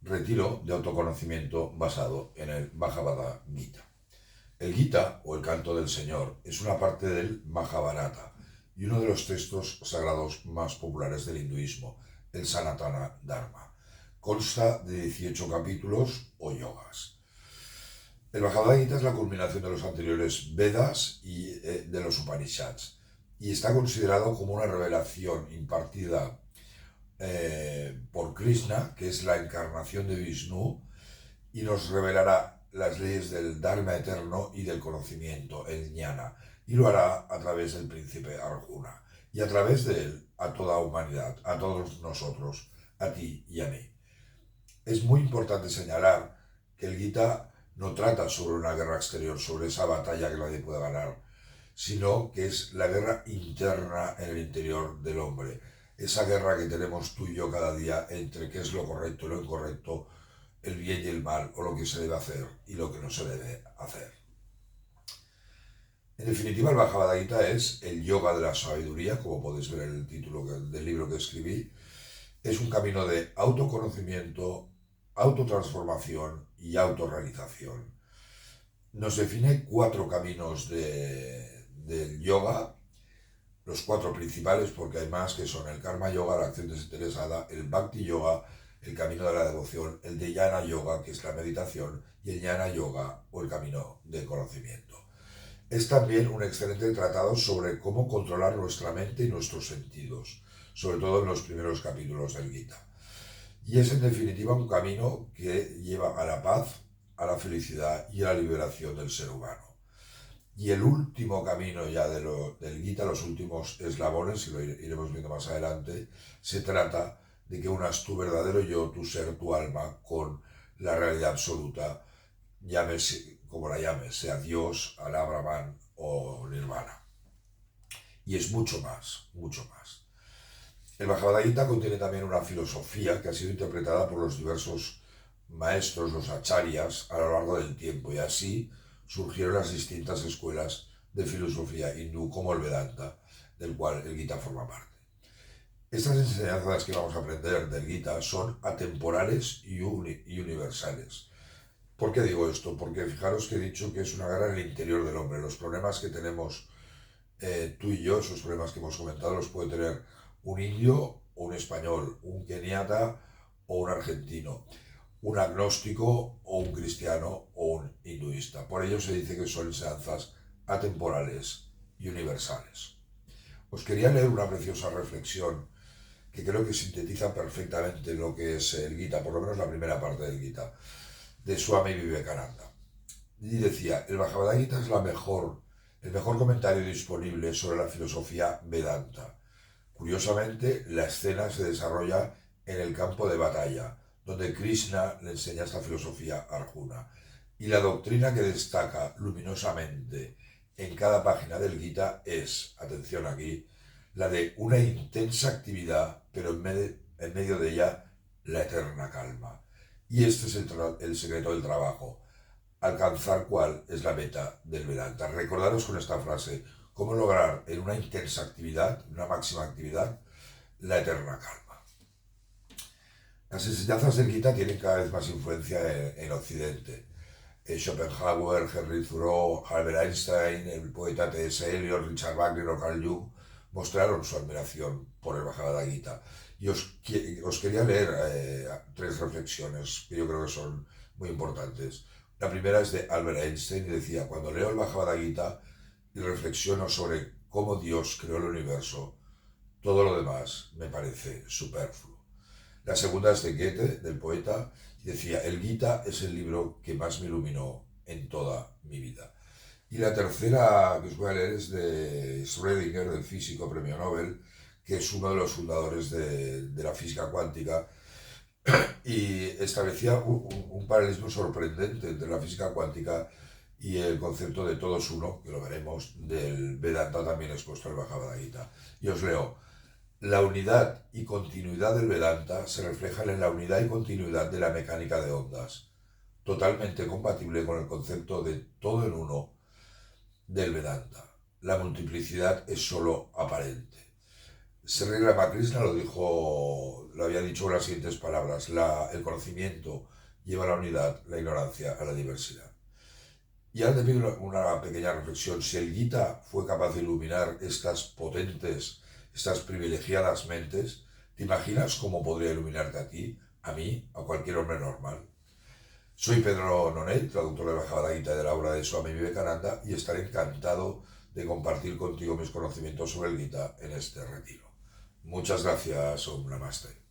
retiro de autoconocimiento basado en el Bhagavad Gita. El Gita, o el Canto del Señor, es una parte del Mahabharata y uno de los textos sagrados más populares del hinduismo, el Sanatana Dharma. Consta de 18 capítulos o yogas. El Bhagavad Gita es la culminación de los anteriores Vedas y de los Upanishads, y está considerado como una revelación impartida por Krishna, que es la encarnación de Vishnu, y nos revelará las leyes del Dharma eterno y del conocimiento, el jnana, y lo hará a través del príncipe Arjuna, y a través de él a toda humanidad, a todos nosotros, a ti y a mí. Es muy importante señalar que el Gita no trata sobre una guerra exterior, sobre esa batalla que nadie puede ganar, sino que es la guerra interna en el interior del hombre. Esa guerra que tenemos tú y yo cada día entre qué es lo correcto y lo incorrecto, el bien y el mal, o lo que se debe hacer y lo que no se debe hacer. En definitiva, el Bhagavad Gita es el yoga de la sabiduría, como podéis ver en el título del libro que escribí. Es un camino de autoconocimiento, autotransformación y autorrealización. Nos define 4 caminos del yoga, los 4 principales, porque hay más, que son el karma yoga, la acción desinteresada, el bhakti yoga, el camino de la devoción, el dhyana yoga, que es la meditación, y el jnana yoga, o el camino del conocimiento. Es también un excelente tratado sobre cómo controlar nuestra mente y nuestros sentidos, sobre todo en los primeros capítulos del Gita. Y es en definitiva un camino que lleva a la paz, a la felicidad y a la liberación del ser humano. Y el último camino ya del Gita, los últimos eslabones, y lo iremos viendo más adelante, se trata de que unas tu verdadero yo, tu ser, tu alma, con la realidad absoluta, llámese como la llames, sea Dios, Alá, Brahman o Nirvana. Y es mucho más, mucho más. El Bhagavad Gita contiene también una filosofía que ha sido interpretada por los diversos maestros, los acharyas, a lo largo del tiempo, y así surgieron las distintas escuelas de filosofía hindú, como el Vedanta, del cual el Gita forma parte. Estas enseñanzas que vamos a aprender del Gita son atemporales y universales. ¿Por qué digo esto? Porque fijaros que he dicho que es una guerra en el interior del hombre. Los problemas que tenemos tú y yo, esos problemas que hemos comentado, los puede tener un indio o un español, un keniata o un argentino, un agnóstico o un cristiano o un hinduista. Por ello se dice que son enseñanzas atemporales y universales. Os quería leer una preciosa reflexión que creo que sintetiza perfectamente lo que es el Gita, por lo menos la primera parte del Gita, de Swami Vivekananda. Y decía, el Bhagavad Gita es el mejor comentario disponible sobre la filosofía Vedanta. Curiosamente, la escena se desarrolla en el campo de batalla, donde Krishna le enseña esta filosofía a Arjuna. Y la doctrina que destaca luminosamente en cada página del Gita es, atención aquí, la de una intensa actividad, pero en medio de ella la eterna calma. Y este es el secreto del trabajo. Alcanzar cuál es la meta del Vedanta. Recordaros con esta frase, cómo lograr en una intensa actividad, una máxima actividad, la eterna calma. Las enseñanzas del Gita tienen cada vez más influencia en Occidente. Schopenhauer, Henry Thoreau, Albert Einstein, el poeta T.S. Eliot, Richard Wagner o Carl Jung mostraron su admiración por el Bhagavad Gita. Y os quería leer 3 reflexiones que yo creo que son muy importantes. La primera es de Albert Einstein y decía, cuando leo el Bhagavad Gita y reflexiono sobre cómo Dios creó el universo, todo lo demás me parece superfluo. La segunda es de Goethe, del poeta, y decía, el Gita es el libro que más me iluminó en toda mi vida. Y la tercera que os voy a leer es de Schrödinger, del físico premio Nobel, que es uno de los fundadores de la física cuántica, y establecía un paralelismo sorprendente entre la física cuántica y el concepto de todos uno, que lo veremos, del Vedanta también expuesto al Bhagavad Gita. Y os leo, la unidad y continuidad del Vedanta se reflejan en la unidad y continuidad de la mecánica de ondas, totalmente compatible con el concepto de todo en uno del Vedanta. La multiplicidad es sólo aparente. Sri Ramakrishna lo había dicho con las siguientes palabras: el conocimiento lleva a la unidad, la ignorancia a la diversidad. Y ahora te pido una pequeña reflexión. Si el Gita fue capaz de iluminar estas potentes, estas privilegiadas mentes, ¿te imaginas cómo podría iluminarte a ti, a mí, a cualquier hombre normal? Soy Pedro Nonell, traductor de la Bhagavad Gita y de la obra de Swami Vivekananda, y estaré encantado de compartir contigo mis conocimientos sobre el Gita en este retiro. Muchas gracias, Om Namaste.